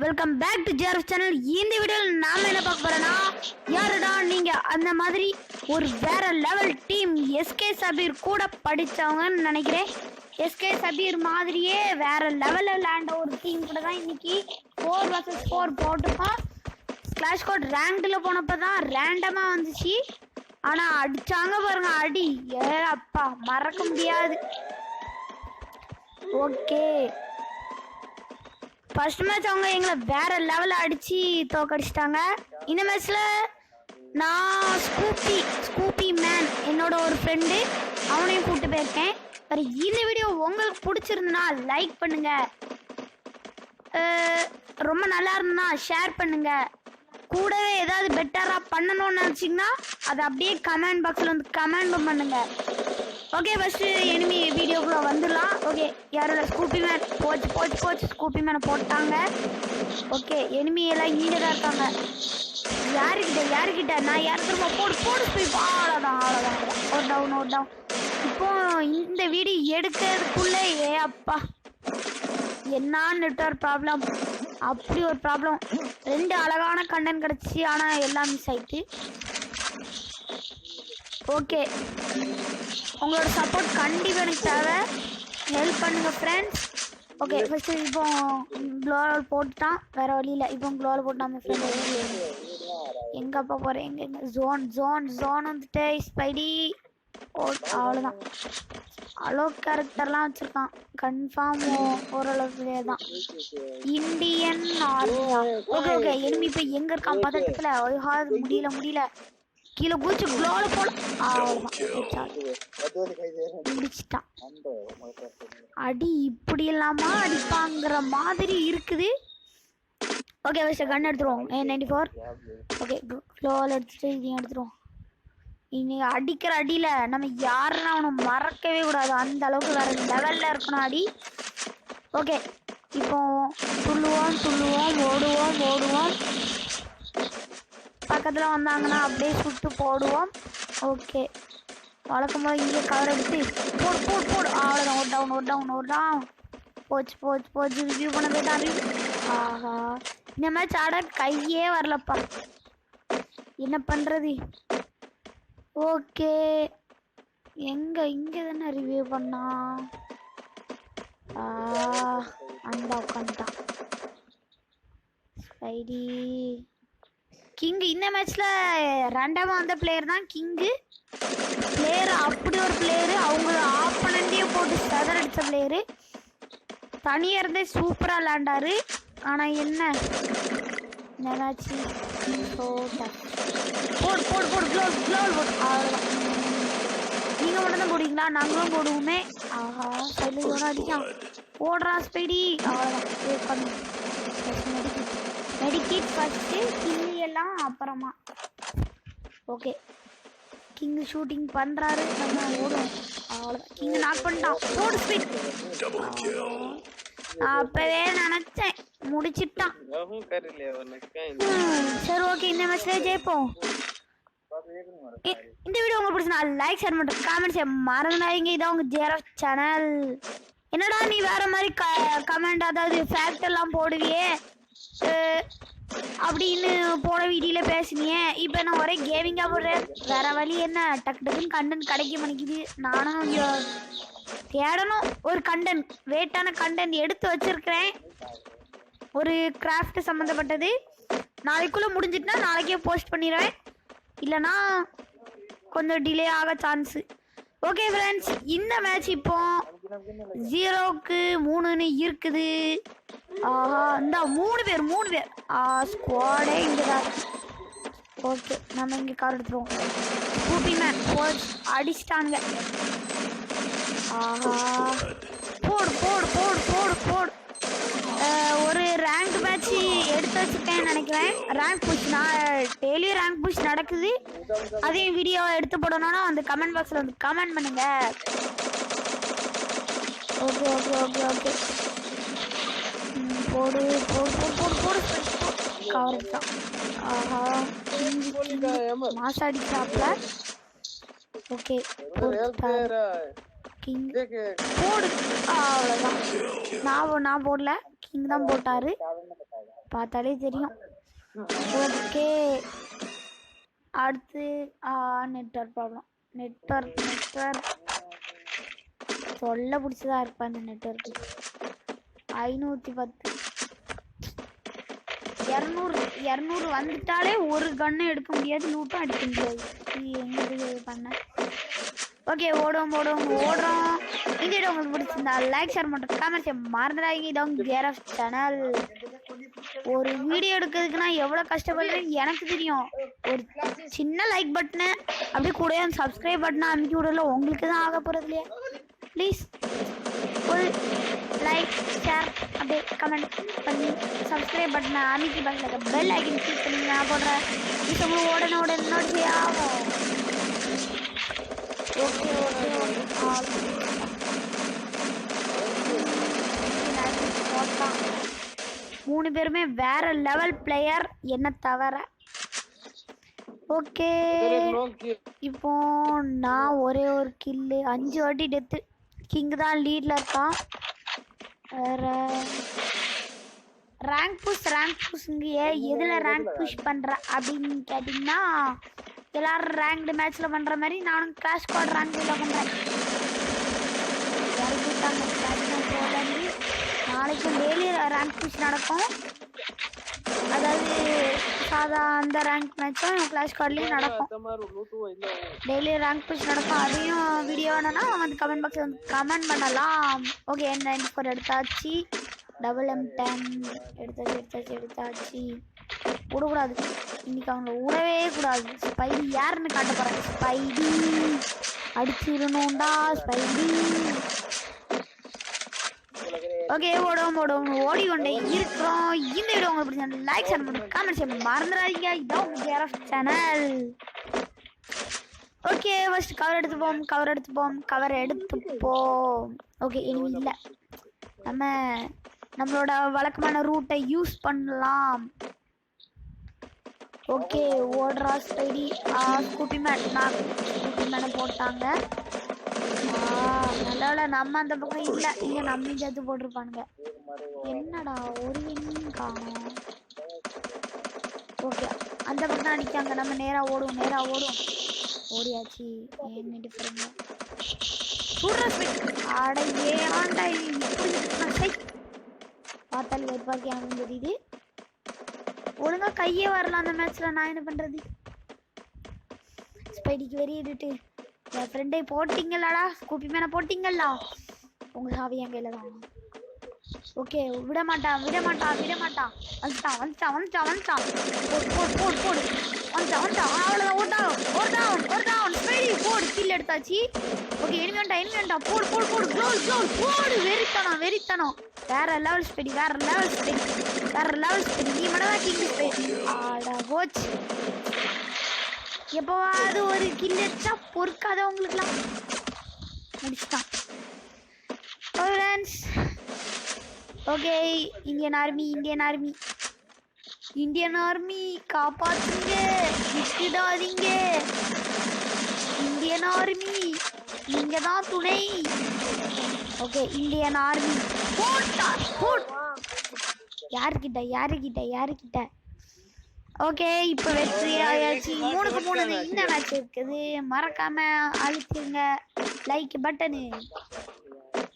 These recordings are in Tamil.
Welcome back to JRF channel. இந்த வீடியோவில் நாம என்ன பார்க்க போறோம்னா, யாருடா நீங்க அந்த மாதிரி ஒரு வேற லெவல் டீம் எஸ்கே சபீர் கூட படிச்சவங்கன்னு நினைக்கிறேன். எஸ்கே சபீர் மாதிரியே வேற லெவல்ல விளையாண்ட ஒரு டீம் கூட தான் இன்னைக்கு 4 vs 4 போட்டுப்போம். கிளாஷ் கோட் ரேங்க்ல போனப்ப தான் ரேண்டமா வந்துச்சு. ஆனா அடிச்சாங்க பாருங்க அடி, ஏ அப்பா மறக்க முடியாது. ஓகே, ஃபர்ஸ்ட் மேட்ச் அவங்க எங்களை வேற லெவலில் அடிச்சு தோக்கடிச்சிட்டாங்க. இந்த மேட்ச்ல நான் ஸ்கூப்பி மேன் என்னோட ஒரு ஃப்ரெண்டு, அவனையும் கூப்பிட்டு போயிருக்கேன். இந்த வீடியோ உங்களுக்கு பிடிச்சிருந்துன்னா லைக் பண்ணுங்க, ரொம்ப நல்லா இருந்ததுன்னா ஷேர் பண்ணுங்க. கூடவே ஏதாவது பெட்டராக பண்ணணும்னு நினச்சிங்கன்னா அதை அப்படியே கமெண்ட் பாக்ஸில் வந்து கமெண்ட் பண்ணுங்க. ஓகே, ஃபர்ஸ்ட் எனிமி வீடியோக்குள்ள வந்துடலாம். ஓகே, யாரோட ஸ்கூப்பி மேன் போச்சு ஸ்கூப்பி மேனை போட்டாங்க. ஓகே, எனிமி எல்லாம் இங்கே தான் இருக்காங்க. யாருக்கிட்ட நான் யாரு திரும்ப போடு போய் அவ்வளோதான் ஒரு டவுன். இப்போ இந்த வீடியோ எடுக்கிறதுக்குள்ளே ஏ அப்பா என்ன நெட்வொர்க் ப்ராப்ளம், அப்படி ஒரு ப்ராப்ளம். 2 அழகான கண்டென்ட் கிடச்சி, ஆனால் எல்லாம் மிஸ் ஆயிட்டு. ஓகே, உங்களோட சப்போர்ட் கண்டிப்பாக எனக்கு தேவை, ஹெல்ப் பண்ணுங்கள் ஃப்ரெண்ட்ஸ். ஓகே, ஃபஸ்ட்டு இப்போ க்ளோவால் போட்டுட்டான், வேறு வழியில் இப்போ க்ளோவால் போட்டான். அந்த ஃப்ரெண்ட் எங்கப்பா போகிறேன், எங்கே ஜோன் வந்துட்டு ஸ்பைடி அவ்வளோதான். அலோ கேரக்டர்லாம் வச்சுருக்கான், கன்ஃபார்ம் ஓரளவுக்கு தான் இந்தியன் ஆர்மியா. ஓகே, எனிமி இப்போ எங்கே இருக்கான் பதட்டத்தில், முடியல கீழே குதிச்சு க்ளோல போட முடிச்சிட்டான். அடி இப்படி இல்லாம அடிப்பாங்கிற மாதிரி இருக்குது. ஓகே, ஃபர்ஸ்ட் கன் எடுத்துருவோம். 94. ஓகே, க்ளோவில் எடுத்துட்டு இதையும் எடுத்துருவோம். இன்னைக்கு அடிக்கிற அடியில நம்ம யாருன்னா அவனை மறக்கவே கூடாது, அந்த அளவுக்கு வேற லெவல்ல இருக்கணும் அடி. ஓகே, இப்போ துள்ளுவோம் ஓடுவோம். பக்கத்தில் வந்தாங்கன்னா அப்படியே சுட்டு போடுவோம். ஓகே, வழக்கம் போது இங்கே கவர் எடுத்து போடு அவ்வளோதான். ஒரு டவுன் போச்சு. ரிவ்யூ பண்ண போயிட்டான். ஆஹா, இந்த மேட்ச் ஆட கையே வரலப்பா, என்ன பண்ணுறது. ஓகே, இங்கே தானே ரிவ்யூ பண்ணா, அந்த உட்காந்துட்டான் ஸ்பைடி கிங். இந்த மேட்ச்ல ரெண்டாவது வந்த பிளேயர் தான் கிங்கு. பிளேயர் அப்படி ஒரு பிளேயரு, அவங்க ஆப்பனண்டே போட்டு சதறடிச்ச பிளேயரு. தனியாக இருந்தே சூப்பராக விளையாண்டாரு. ஆனால் என்ன இந்த மேட்ச் போடு க்ளோவ் போடு அவ்வளோதான். நீங்கள் மட்டும் தான் போடுவீங்களா? நாங்களும் போடுவோமே. ஆஹா, சைடில் அடிக்கான், போடுறா ஸ்பைடி அவ்வளோதான். மெடிக்கேட் ஃபர்ஸ்ட்டு, கிங் எல்லாம் அப்புறமா. ஓகே, கிங் ஷூட்டிங் பண்ணுறாரு, நம்ம ஓடுவோம் அவ்வளோதான். கிங் நாக் பண்ணிட்டான், போடு ஸ்பீட். அப்பவே நினச்சேன் முடிச்சிட்டான். சரி, ஓகே, இந்த மேட்ச்ல ஜெயிப்போம். இந்த வீடியோ உங்களுக்கு பிடிச்சா லைக் ஷேர் பண்ணுறேன், காமெண்ட் செய்ய மறந்துடாதீங்க. இதான் உங்கள் ஜேஆர்எஃப் சேனல். என்னடா நீ வேற மாதிரி கமெண்ட், அதாவது ஃபேக்ட் எல்லாம் போடுவியே அப்படின்னு போன வீடியோல பேசுனீங்க. இப்போ நான் ஒரே கேமிங்கா போடுறேன், வேற வழி என்ன, டக்குன்னு கண்டென்ட் கிடைக்க மாட்டேங்குது. நானும் தேடணும் ஒரு கண்டென்ட், வேட்டான கண்டென்ட் எடுத்து வச்சிருக்கிறேன். ஒரு கிராஃப்ட் சம்மந்தப்பட்டது. நாளைக்குள்ள முடிஞ்சிட்டுனா நாளைக்கே போஸ்ட் பண்ணிடுவேன், இல்லைன்னா கொஞ்சம் டிலே ஆக சான்ஸு. ஓகே ஃப்ரெண்ட்ஸ், இந்த மேட்ச் இப்போ 0-3 இருக்குது. ஆஹா, இந்த 3 பேர் ஸ்குவாடே இங்கே தான். ஓகே, நம்ம இங்கே கார் எடுத்துருவோம். ஸ்கூப்பி மேன் அடிச்சிட்டானுங்க. ஆஹா, போடு. ஒரு ரேங்க் மேட்ச் எடுத்து வச்சுருக்கேன்னு நினைக்கிறேன். ரேங்க் புஷ், நான் டெய்லியும் ரேங்க் புஷ் நடக்குது. அதே வீடியோ எடுத்து போடணும்னா அந்த கமெண்ட் பாக்ஸில் வந்து கமெண்ட் பண்ணுங்க. ஓகே போடு கவர் தான். ஆஹா, மாசம் அடிச்சாப்ல. ஓகே, கிங் போடு அவ்வளோதான். நான் போடல, கிங் தான் போட்டாரு. பார்த்தாலே தெரியும். ஓகே அடுத்து நெட்வொர்க் ப்ராப்ளம். நெட்வொர்க் சொல்ல பிடிச்சதா இருப்பா இந்த நெட்வொர்க்கு. 510 200 வந்துட்டாலே ஒரு கன்னு எடுக்க முடியாது, லூட்டும் எடுக்க முடியாது. எங்க பண்ண ஓகே ஓடுவோம் இந்த வீடியோ உங்களுக்கு பிடிச்சிருந்தா லைக் ஷேர் மற்றும் கமெண்ட் செய்ய மறந்துடாதீங்க. இதான் கேரஃப் சேனல். ஒரு வீடியோ எடுக்கிறதுக்கு நான் எவ்வளோ கஷ்டப்படுறேன்னு எனக்கு தெரியும். ஒரு சின்ன லைக் பட்டனை அப்படியே கூட சப்ஸ்கிரைப் பட்டனை அமைக்கி விடல, உங்களுக்கு தான் ஆக போகிறது இல்லையா. ப்ளீஸ் ஒரு லைக் ஷேர் அப்படியே கமெண்ட் பண்ணி சப்ஸ்கிரைப் பட்டனை அமைக்கி பக்கத்தில் பெல் ஐக்கன் கிளிக் பண்ணி நான் போடுற உங்களுக்கு உடனே நோட்டிஃபை ஆகும். ஓகே 3 பேருமே வேற லெவல் பிளேயர் என்ன தவிர. ஓகே இப்போ நான் ஒரே ஒரு கில்லு 5 வாட்டி டெத்து. கிங் தான் லீட்ல இருக்கான். வேற ரேங்க் புஷ்ங்க எதுல ரேங்க் புஷ் பண்ற அப்படின்னு கேட்டீங்கன்னா எல்லாரும் ரேங்க்டு மேட்ச்ல பண்ற மாதிரி நானும் கிளாஷ் ஸ்குவாட் ரேங்க்ல பண்றேன். நாளைக்கு டெய்லி ரேங்க் புஷ் நடக்கும். அதாவது சாதா அந்த ரேங்க் மேட்சும் கிளாஷ் ஸ்குவாட்லயும் நடக்கும். டெய்லி ரேங்க் புஷ் நடக்கும். அதையும் வீடியோ வேணும்னா வந்து கமெண்ட் பாக்ஸ்ல வந்து கமெண்ட் பண்ணலாம். ஓகே N94 எடுத்தாச்சு. MM10 எடுத்தாச்சு. விடக்கூடாது இன்னைக்கு, அவங்கள விடவே கூடாது. ஸ்பைடி யாருன்னு காட்ட போறாங்க. Spidey அடிச்சிடணும்டா Spidey. ஓகே ஓடுவோம் ஓடிக்கொண்டே இருக்கிறோம். இந்த வீடியோ உங்களுக்கு பிடிச்சா லைக் ஷேர் பண்ணுங்க, கமெண்ட் செய்ய மறந்துடாதீங்க. இதான் கேரஃப் சேனல். ஓகே ஃபர்ஸ்ட் கவர் எடுத்துப்போம். ஓகே இனி இல்லை, நம்மளோட வழக்கமான ரூட்டை யூஸ் பண்ணலாம். ஓகே ஓடுறா ஸ்பைடி. ஸ்கூபி மேனை போட்டாங்க. நல்ல நம்ம அந்த பக்கம் இல்லை, இங்கே நம்ம சேர்த்து போட்டிருப்பானுங்க. என்னடா ஒரு எண்ணியும் காணும். ஓகே அந்த பக்கம் அடிக்காங்க. நம்ம நேரா ஓடுவோம். ஓடியாச்சு. என்ன டிஃபரெண்ட் ஆட ஏன்டா இப்படி பார்த்தாலும் எதிர்பார்க்க எனக்கு தெரியுது. ஒழுங்கா கையே வரலாம் அந்த மேட்ச்ல. நான் என்ன பண்றது? ஸ்பைடிக்கு வெறியிட்டு என் ஃப்ரெண்டை போட்டிங்களாடா, ஸ்கூபி மேன போட்டிங்களா, உங்க சாவி என் கையில தான். ஓகே விட மாட்டான். வந்துட்டான். அவ்வளோதான் ஸ்பைடி போடு. கில் எடுத்தாச்சு. ஓகே எனிமி வந்துட்டா. போடு. வெறித்தனம் வேற லெவல் ஸ்பீடி. நீ மட்டும் கிங் ஸ்பீடி. ஆடா போச்சு. எப்பவாவது ஒரு கில் எடுத்தா பொறுக்காத உங்களுக்குலாம். முடிச்சுட்டான். ஓகே இந்தியன் ஆர்மி காப்பாத்துங்க, விட்டுடாதீங்க. இந்தியன் ஆர்மி நீங்க தான் துணை. ஓகே இந்தியன் ஆர்மி யாருக்கிட்ட. ஓகே இப்போ வெற்றி ஆயாச்சு. 3க்கு 3 இந்த மேட்ச் இருக்குது. மறக்காம அழுத்துங்க லைக் பட்டனு.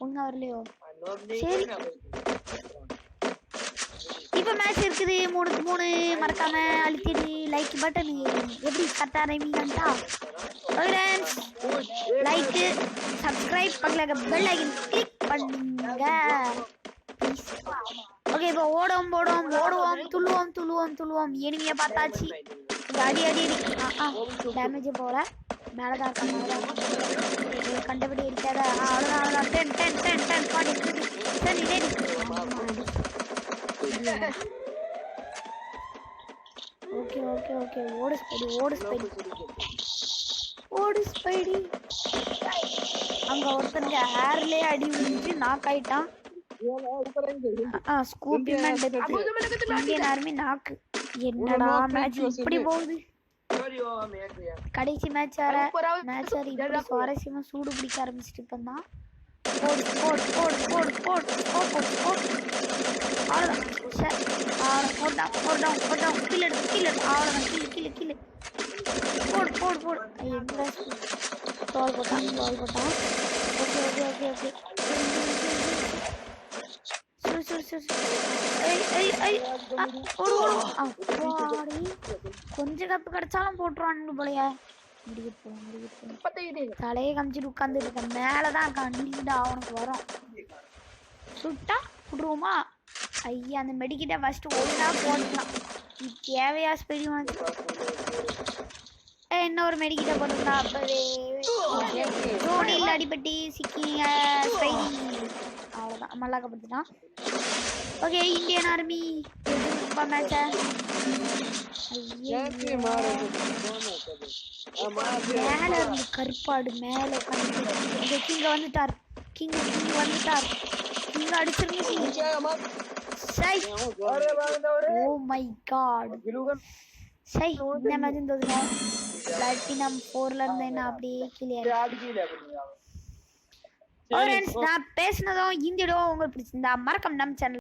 ஒழுங்கா வரலையோ? சரி இப்போ மேட்ச் இருக்குது 3க்கு 3. மறக்காம அழுத்திடு லைக் பட்டனு. எப்படி கரெக்டா ரைமிங்கா? லைக் சப்ஸ்கிரைப் பக்கத்துல பெல் ஐக்கன் கிளிக் பண்ணுங்க. ஓகே இப்போ ஓடுவோம் துள்ளுவோம். எனிமியை பார்த்தாச்சு. அடி டேமேஜ் போல. மேலதான் கண்டபடி இருக்காத. அவ்வளோதான் 10 ஓகே ஓடு ஸ்பைடி. அங்க ஒருத்தனுக்கு ஏர்லயே அடி விழுந்து நாக் ஆயிட்டான். ஸ்கூபி மேன் இந்தியன் ஆர்மி நாக்கு. என்னடா மேட்ச் இப்படி போகுது? கடைசி மேட்ச் வேற இப்படி சுவாரஸ்யமா சூடு பிடிக்க ஆரம்பிச்சிட்டு இப்பதான். போடு போட்டான் கீழே அவ்வளோதான் கீழே போடு எங்க க்ளோவல் போட்டான் ஓகே கொஞ்சம் கப்பு கிடைச்சாலும் போட்டுருவானுங்க போலயே தலையை காமிச்சிட்டு உட்கார்ந்து இருக்கேன் மேலதான் இருக்கான் நீண்டா அவனுக்கு வரும் சுட்டா விடுவோமா ஐயா அந்த மெடிக்கிட்ட ஃபர்ஸ்ட் ஒழுங்கா போட்டுக்கலாம் தேவையா ஸ்பெரி இன்னொரு மெடிக்கிட்ட போட்டுருந்தா அப்பவே தோனியில் அடிபட்டி சிக்கிங்க அவ்வளோதான் மல்லாக்கப்படுத்திட்டான் ஓகே இந்தியன் ஆர்மி மேட்ச மேல இருந்து கருப்பாடு மேல கிங்க வந்துட்டார் கிங்க அடிச்சிருங்க ஓ மை காட் சை இந்த மாதிரி தோதுங்க பிளாட்டினம் 4ல இருந்து என்ன அப்படியே கிளியர் நான் பேசினதும் இந்தியோட உங்களுக்கு பிடிச்சிருந்தா மறக்காம நம்ம சேனல்